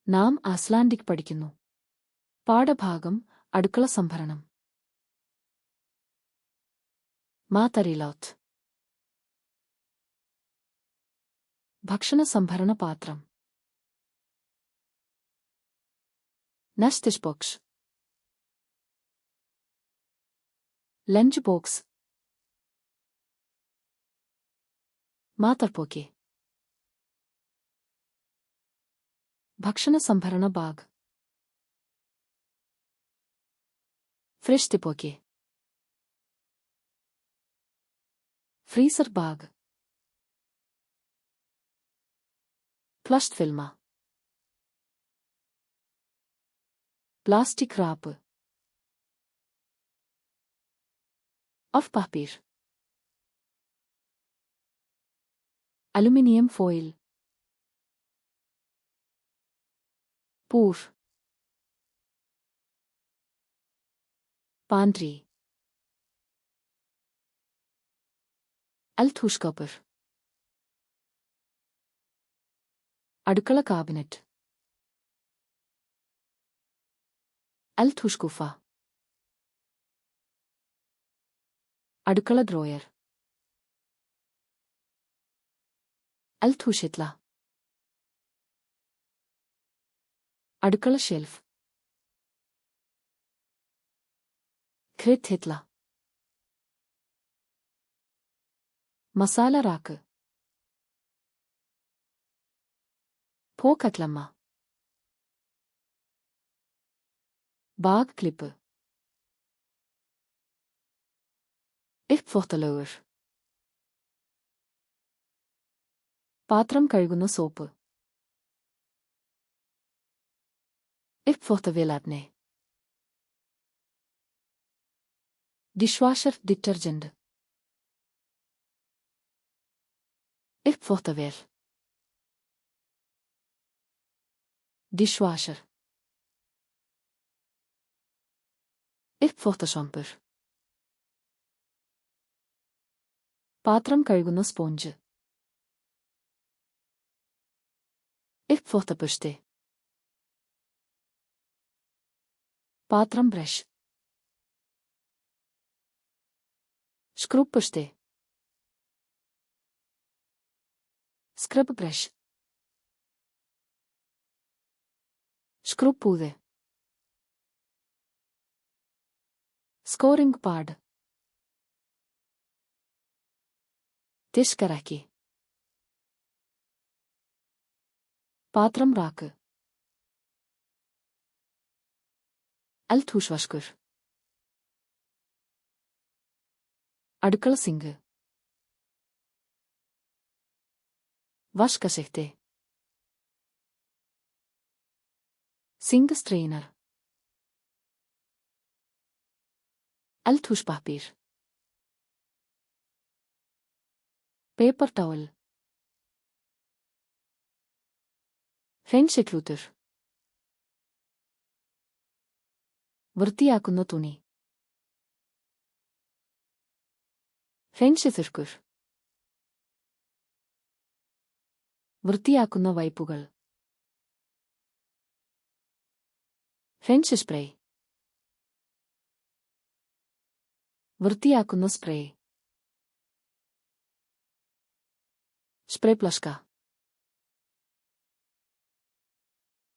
നാം ഐസ്ലാൻഡിക് പഠിക്കുന്നു. പാഠഭാഗം അടുക്കള സംഭരണം. മാതരിലോത്ത്. ഭക്ഷണ സംഭരണ പാത്രം. നസ്തിഷ് ബോക്സ്. Lunch box. മാതർപോക്കെ. ഭക്ഷണ സംഭരണ ബാഗ്. ഫ്രിഷ്തിപോക്കെ. Freezer bag. പ്ലസ്റ്റ് ഫിൽമ. Plastic wrap. afpapir. Aluminium foil. പൂർ. പാൻട്രി. അൽത്തൂഷ്കോപ്പർ. അടുക്കള കാബിനറ്റ്. അൽത്തൂഷ്കുഫ. അടുക്കള ഡ്രോയർ. അൽത്തൂഷിത്ല. അടുക്കള ഷെൽഫ്. ഖ്രിത്ഹിത്ല. മസാല റാക്ക്. പോക്കറ്റ്ലമ്മ. Bag clip. ഇഫ്ഫോത്തലോവർ. പാത്രം കഴുകുന്ന സോപ്പ്. ഇഫ്ഫോത്തവേലാപ്നെ. Dishwasher detergent. ഇഫ്ഫോത്തവേൽ. ഡിഷ്വാഷർ. ഇഫ്ഫോത്തഷോംപർ. പാത്രം കഴുകുന്ന സ്പോഞ്ച്. ഇഫ്ഫോത്തപുഷ്തെ. പാത്രം ബ്രഷ്. സ്ക്രൂപ്പുഷ്തെ. Scrub brush. സ്ക്രൂപ്പൂതെ. Scouring pad. തിഷ്കറാക്കി. പാത്രം റാക്ക്. അൽത്തൂഷ്വാഷ്കുർ. അടുക്കള സിങ്ക്. വാഷ്കശെഹ്തെ. Sink strainer. അൽത്തൂഷ്പാപ്പീർ. Paper towel. ഫെൻഷെക്ലൂത്തർ. വൃത്തിയാക്കുന്ന തുണി. ഫെൻഷെതിർക്കുർ. വൃത്തിയാക്കുന്ന വൈപ്പുകൾ. ഫെൻഷ് സ്പ്രേ. വൃത്തിയാക്കുന്ന സ്പ്രേ. സ്പ്രേ പ്ലഷ്ക.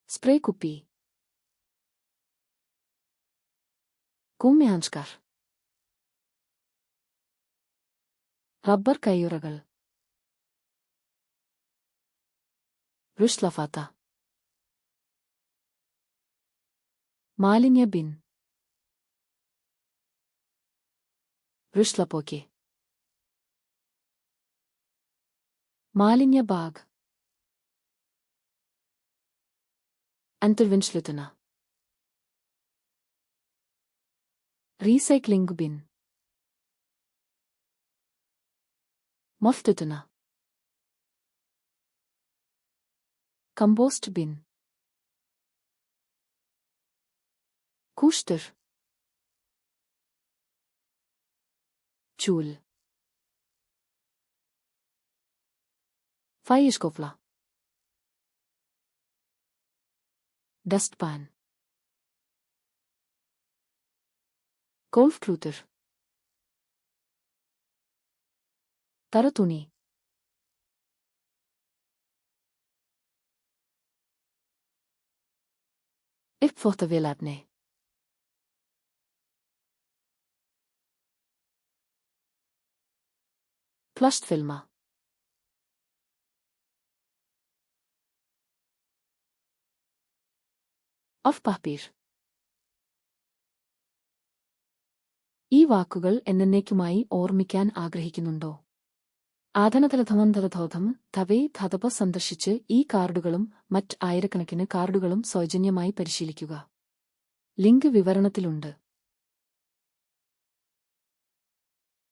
സ്പ്രേ കുപ്പി. കുമ്യാൻസ്കാർ. റബ്ബർ കയ്യുറകൾ. റുഷ്ലഫാത്ത. മാലിന്യ ബിൻ. റുഷ്ലപ്പോക്കെ. മാലിന്യ ബാഗ്. അന്തർവിൻശ്ലുത്തന. Recycling bin. മൊഫ്തുത്തന. Compost bin. കൂഷ്ടർ. ചൂൽ. Feierskofla. Dustpan. ഗോൾഫ് ക്ലൂട്ടർ. തറതുണി. Uppfotterveladne. Plastfilmer. Aufpapier. ഈ വാക്കുകൾ എന്നേക്കുമായി ഓർമ്മിക്കാൻ ആഗ്രഹിക്കുന്നുണ്ടോ? ആധനതലധമന്തരധോധം തവേ ധതപ സന്ദർശിച്ച് ഈ കാർഡുകളും മറ്റ് ആയിരക്കണക്കിന് കാർഡുകളും സൗജന്യമായി പരിശീലിക്കുക. ലിങ്ക് വിവരണത്തിലുണ്ട്.